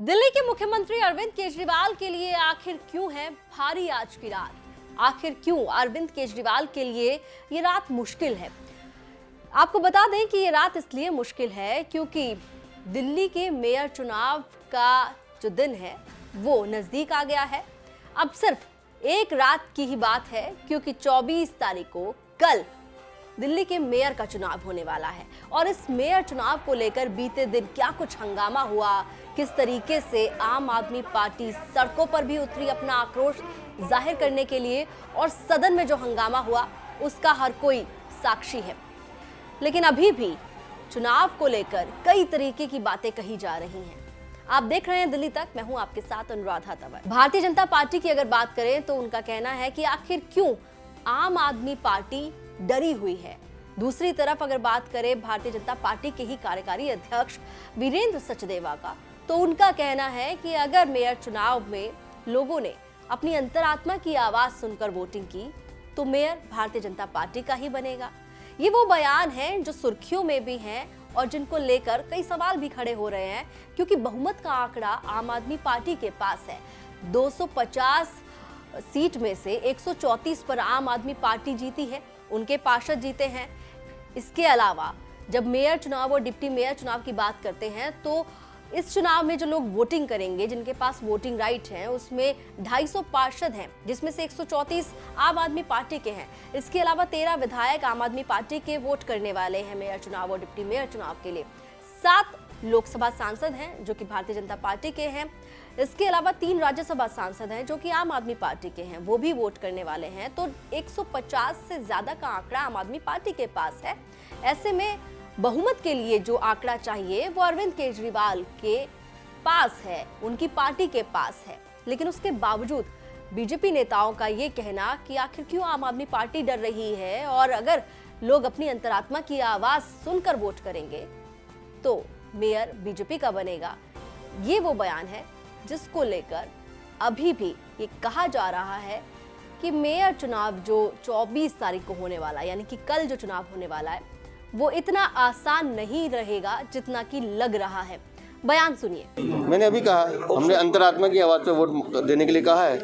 दिल्ली के मुख्यमंत्री अरविंद केजरीवाल के लिए आखिर क्यों है भारी आज की रात? आखिर क्यों अरविंद केजरीवाल के लिए ये रात मुश्किल है? आपको बता दें कि ये रात इसलिए मुश्किल है क्योंकि दिल्ली के मेयर चुनाव का जो दिन है वो नजदीक आ गया है। अब सिर्फ एक रात की ही बात है क्योंकि 24 तारीख को कल दिल्ली के मेयर का चुनाव होने वाला है और इस मेयर चुनाव को लेकर बीते दिन क्या कुछ हंगामा हुआ, किस तरीके से आम आदमी पार्टी सड़कों पर भी उतरी अपना आक्रोश जाहिर करने के लिए और सदन में जो हंगामा हुआ उसका हर कोई साक्षी है। लेकिन अभी भी चुनाव को लेकर कई तरीके की बातें कही जा रही हैं। आप देख रहे हैं दिल्ली तक, मैं हूं आपके साथ अनुराधा तंवर। भारतीय जनता पार्टी की अगर बात करें तो उनका कहना है कि आखिर क्यों आम आदमी पार्टी डरी हुई है। दूसरी तरफ अगर बात करें भारतीय जनता पार्टी के ही कार्यकारी अध्यक्ष वीरेंद्र सचदेवा का, तो उनका कहना है कि अगर मेयर चुनाव में लोगों ने अपनी अंतरात्मा की आवाज सुनकर वोटिंग की तो मेयर भारतीय जनता पार्टी का ही बनेगा। ये वो बयान है जो सुर्खियों में भी हैं और जिनको लेकर कई सवाल भी खड़े हो रहे हैं क्योंकि बहुमत का आंकड़ा आम आदमी पार्टी के पास है। 250 सीट में से 134 पर आम आदमी पार्टी जीती है, उनके पार्षद जीते हैं। इसके अलावा जब मेयर चुनाव और डिप्टी मेयर चुनाव की बात करते हैं तो इस चुनाव में जो लोग वोटिंग करेंगे, जिनके पास वोटिंग राइट है, उसमें 250 पार्षद हैं जिसमें से 134 आम आदमी पार्टी के हैं। इसके अलावा 13 विधायक आम आदमी पार्टी के वोट करने वाले हैं मेयर चुनाव और डिप्टी मेयर चुनाव के लिए। 7 लोकसभा सांसद हैं जो कि भारतीय जनता पार्टी के हैं। इसके अलावा 3 राज्यसभा सांसद हैं जो कि आम आदमी पार्टी के हैं, वो भी वोट करने वाले हैं। तो 150 से ज्यादा का आंकड़ा आम आदमी पार्टी के पास है। ऐसे में बहुमत के लिए जो आंकड़ा चाहिए वो अरविंद केजरीवाल के पास है, उनकी पार्टी के पास है। लेकिन उसके बावजूद बीजेपी नेताओं का ये कहना कि आखिर क्यों आम आदमी पार्टी डर रही है और अगर लोग अपनी अंतरात्मा की आवाज सुनकर वोट करेंगे तो मेयर बीजेपी का बनेगा। ये वो बयान है जिसको लेकर अभी भी ये कहा जा रहा है कि मेयर चुनाव जो 24 तारीख को होने वाला है, यानी कि कल जो चुनाव होने वाला है, वो इतना आसान नहीं रहेगा जितना कि लग रहा है। बयान सुनिए। मैंने अभी कहा, हमने अंतरात्मा की आवाज़ पे वोट देने के लिए कहा है,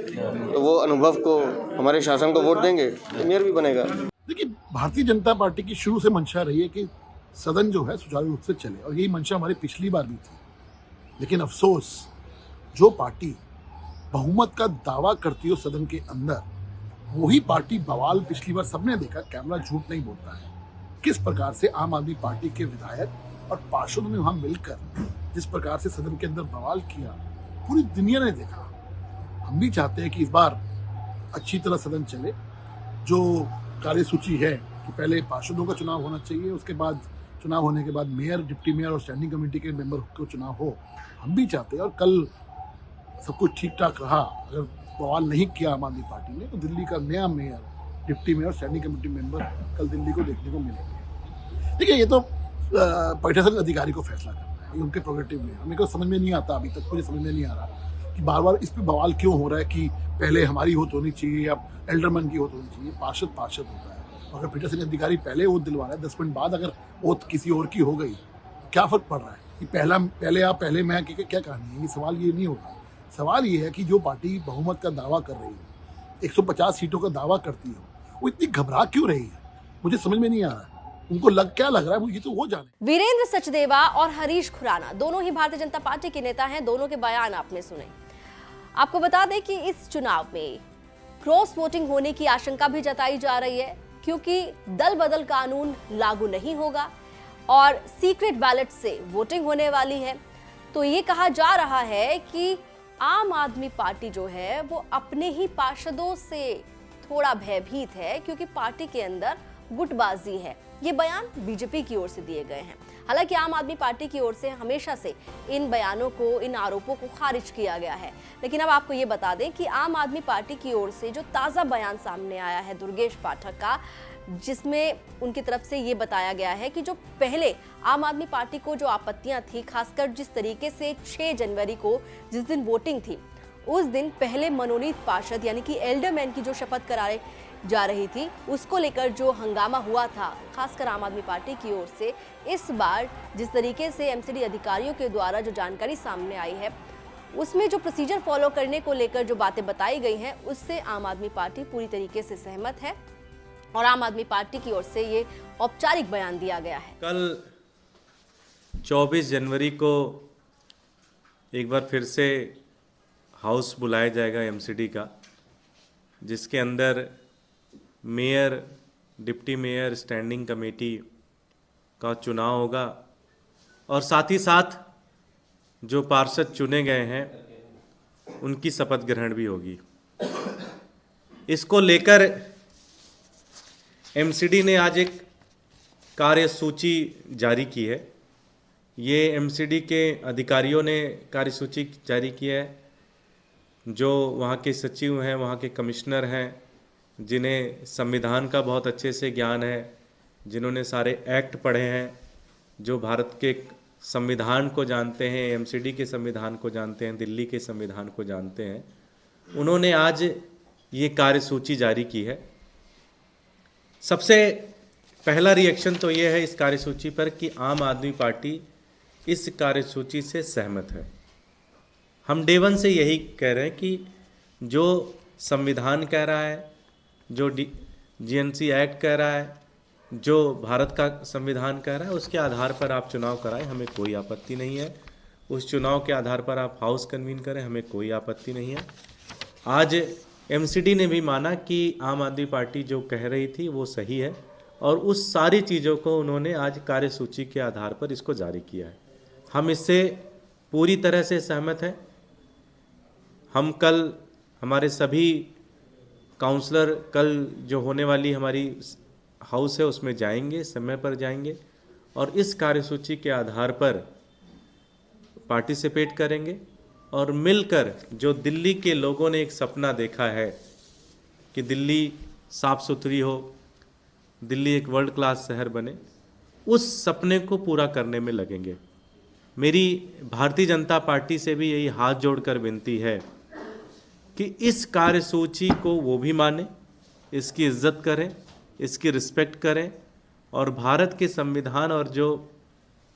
तो वो अनुभव को, हमारे शासन को वोट देंगे तो मेयर भी बनेगा। देखिए, भारतीय जनता पार्टी की शुरू से मंशा रही है कि सदन जो है सुचारू रूप से चले और यही मंशा हमारी पिछली बार भी थी। लेकिन अफसोस, जो पार्टी बहुमत का दावा करती हो सदन के अंदर, वही पार्टी बवाल पिछली बार सबने देखा, कैमरा झूठ नहीं बोलता है, किस प्रकार से आम आदमी पार्टी के विधायक और पार्षदों ने वहां मिलकर जिस प्रकार से सदन के अंदर बवाल किया, पूरी दुनिया ने देखा। हम भी चाहते हैं कि इस बार अच्छी तरह सदन चले। जो कार्यसूची है कि पहले पार्षदों का चुनाव होना चाहिए, उसके बाद चुनाव होने के बाद मेयर, डिप्टी मेयर और स्टैंडिंग कमेटी के मेंबर को चुनाव हो, हम भी चाहते हैं। और कल सब कुछ ठीक ठाक रहा, अगर बवाल नहीं किया आम आदमी पार्टी ने, तो दिल्ली का नया mayor, deputy mayor, standing committee member कल दिल्ली को देखने को मिलेंगे। देखिए, ये तो पीठासीन अधिकारी को फैसला करना है, ये उनके प्रोग्रेटिव में। हमें को समझ में नहीं आता, अभी तक मुझे समझ में नहीं आ रहा कि बार बार इस पे बवाल क्यों हो रहा है कि पहले हमारी वोट होनी चाहिए या एल्डरमैन की वोट होनी चाहिए। पार्षद होता है, अगर पीठासीन अधिकारी पहले वोट दिलवा रहा है, 10 मिनट बाद अगर वोट किसी और की हो गई, क्या फर्क पड़ रहा है कि पहले आप पहले मैं, क्या कहानी है? ये सवाल ये नहीं होता। सवाल ये है कि जो पार्टी बहुमत का दावा कर रही है, 150 सीटों का दावा करती है, वो इतनी घबरा क्यों रही है? मुझे समझ में नहीं आ रहा है। उनको क्या लग रहा है, ये तो वो जाने। वीरेंद्र सचदेवा और हरीश खुराना दोनों ही भारतीय जनता पार्टी के नेता हैं। दोनों के बयान आपने सुने। आपको बता दें कि इस चुनाव में क्रॉस वोटिंग होने की आशंका भी जताई जा रही है क्योंकि दल बदल कानून लागू नहीं होगा और सीक्रेट बैलेट से वोटिंग होने वाली है। तो ये कहा जा रहा है कि आम आदमी पार्टी जो है वो अपने ही पार्षदों से थोड़ा भयभीत है क्योंकि पार्टी के अंदर गुटबाजी है। ये बयान बीजेपी की ओर से दिए गए हैं। हालांकि आम आदमी पार्टी की ओर से हमेशा से इन बयानों को, इन आरोपों को खारिज किया गया है। लेकिन अब आपको ये बता दें कि आम आदमी पार्टी की ओर से जो ताज़ा बयान सामने आया है दुर्गेश पाठक का, जिसमें उनकी तरफ से ये बताया गया है कि जो पहले आम आदमी पार्टी को जो आपत्तियां थी, खासकर जिस तरीके से 6 जनवरी को जिस दिन वोटिंग थी, उस दिन पहले मनोनीत पार्षद यानी कि एल्डरमैन की जो शपथ कराई जा रही थी, उसको लेकर जो हंगामा हुआ था खासकर आम आदमी पार्टी की ओर से, इस बार जिस तरीके से एमसीडी अधिकारियों के द्वारा जो जानकारी सामने आई है उसमें जो प्रोसीजर फॉलो करने को लेकर जो बातें बताई गई हैं उससे आम आदमी पार्टी पूरी तरीके से सहमत है और आम आदमी पार्टी की ओर से ये औपचारिक बयान दिया गया है। कल 24 जनवरी को एक बार फिर से हाउस बुलाया जाएगा एमसीडी का, जिसके अंदर mayor, deputy mayor, standing committee का चुनाव होगा और साथ ही साथ जो पार्षद चुने गए हैं उनकी शपथ ग्रहण भी होगी। इसको लेकर एमसीडी ने आज एक कार्यसूची जारी की है। ये एमसीडी के अधिकारियों ने कार्यसूची जारी की है, जो वहाँ के सचिव हैं, वहाँ के कमिश्नर हैं, जिन्हें संविधान का बहुत अच्छे से ज्ञान है, जिन्होंने सारे एक्ट पढ़े हैं, जो भारत के संविधान को जानते हैं, एमसीडी के संविधान को जानते हैं, दिल्ली के संविधान को जानते हैं, उन्होंने आज ये कार्यसूची जारी की है। सबसे पहला रिएक्शन तो ये है इस कार्यसूची पर कि आम आदमी पार्टी इस कार्यसूची से सहमत है। हम डे वन से यही कह रहे हैं कि जो संविधान कह रहा है, जो जीएनसी एक्ट कह रहा है, जो भारत का संविधान कह रहा है, उसके आधार पर आप चुनाव कराएं, हमें कोई आपत्ति नहीं है। उस चुनाव के आधार पर आप हाउस कन्वीन करें, हमें कोई आपत्ति नहीं है। आज एमसीडी ने भी माना कि आम आदमी पार्टी जो कह रही थी वो सही है और उस सारी चीज़ों को उन्होंने आज कार्यसूची के आधार पर इसको जारी किया है। हम इससे पूरी तरह से सहमत हैं। हम कल हमारे सभी काउंसलर कल जो होने वाली हमारी हाउस है उसमें जाएंगे, समय पर जाएंगे और इस कार्यसूची के आधार पर पार्टिसिपेट करेंगे और मिलकर जो दिल्ली के लोगों ने एक सपना देखा है कि दिल्ली साफ सुथरी हो, दिल्ली एक वर्ल्ड क्लास शहर बने, उस सपने को पूरा करने में लगेंगे। मेरी भारतीय जनता पार्टी से भी यही हाथ जोड़कर विनती है कि इस कार्यसूची को वो भी माने, इसकी इज्जत करें, इसकी रिस्पेक्ट करें और भारत के संविधान और जो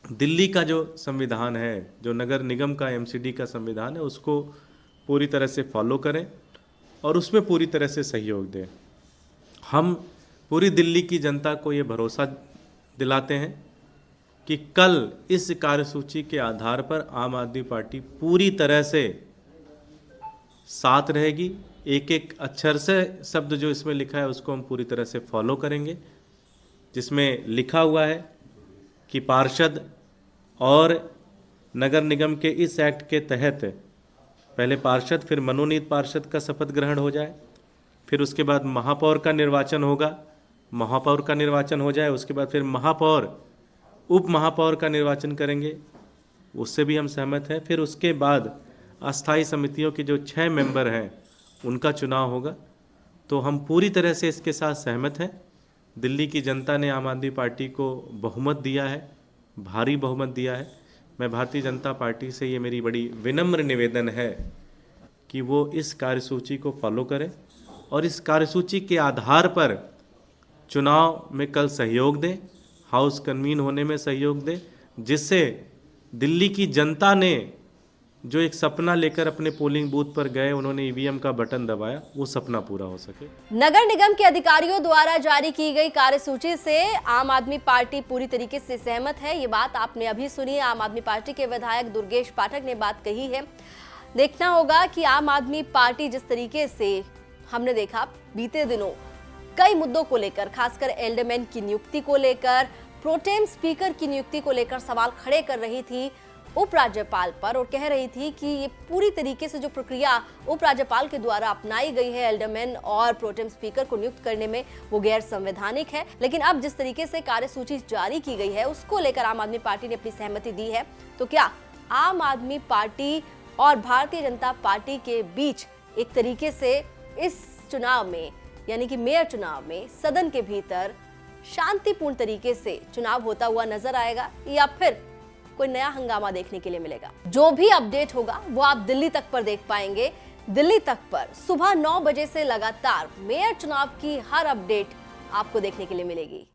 दिल्ली का जो संविधान है, जो नगर निगम का एमसीडी का संविधान है, उसको पूरी तरह से फॉलो करें और उसमें पूरी तरह से सहयोग दें। हम पूरी दिल्ली की जनता को ये भरोसा दिलाते हैं कि कल इस कार्यसूची के आधार पर आम आदमी पार्टी पूरी तरह से साथ रहेगी। एक एक अक्षर से शब्द जो इसमें लिखा है उसको हम पूरी तरह से फॉलो करेंगे, जिसमें लिखा हुआ है कि पार्षद और नगर निगम के इस एक्ट के तहत पहले पार्षद फिर मनोनीत पार्षद का शपथ ग्रहण हो जाए, फिर उसके बाद महापौर का निर्वाचन होगा, महापौर का निर्वाचन हो जाए, उसके बाद फिर महापौर उप महापौर का निर्वाचन करेंगे, उससे भी हम सहमत हैं। फिर उसके बाद अस्थाई समितियों के जो 6 मेंबर हैं उनका चुनाव होगा। तो हम पूरी तरह से इसके साथ सहमत हैं। दिल्ली की जनता ने आम आदमी पार्टी को बहुमत दिया है, भारी बहुमत दिया है। मैं भारतीय जनता पार्टी से ये मेरी बड़ी विनम्र निवेदन है कि वो इस कार्यसूची को फॉलो करें और इस कार्यसूची के आधार पर चुनाव में कल सहयोग दें, हाउस कन्वीन होने में सहयोग दें, जिससे दिल्ली की जनता ने जो एक सपना लेकर अपने पोलिंग बूथ पर गए, उन्होंने ईवीएम का बटन दबाया, वो सपना पूरा हो सके। नगर निगम के अधिकारियों द्वारा जारी की गई कार्यसूची से आम आदमी पार्टी पूरी तरीके से सहमत है। ये बात आपने अभी सुनी। आम आदमी पार्टी के विधायक दुर्गेश पाठक ने बात कही है। देखना होगा कि आम आदमी पार्टी जिस तरीके से हमने देखा बीते दिनों कई मुद्दों को लेकर, खासकर एल्डरमैन की नियुक्ति को लेकर, प्रोटेम स्पीकर की नियुक्ति को लेकर सवाल खड़े कर रही थी उपराज्यपाल पर और कह रही थी कि ये पूरी तरीके से जो प्रक्रिया उपराज्यपाल के द्वारा अपनाई गई है एल्डरमैन और प्रोटेम स्पीकर को नियुक्त करने में, वो गैर संवैधानिक है। लेकिन अब जिस तरीके से कार्यसूची जारी की गई है उसको लेकर आम आदमी पार्टी ने अपनी सहमति दी है। तो क्या आम आदमी पार्टी और भारतीय जनता पार्टी के बीच एक तरीके से इस चुनाव में, यानी कि मेयर चुनाव में, सदन के भीतर शांतिपूर्ण तरीके से चुनाव होता हुआ नजर आएगा या फिर कोई नया हंगामा देखने के लिए मिलेगा? जो भी अपडेट होगा वो आप दिल्ली तक पर देख पाएंगे। दिल्ली तक पर सुबह 9 बजे से लगातार मेयर चुनाव की हर अपडेट आपको देखने के लिए मिलेगी।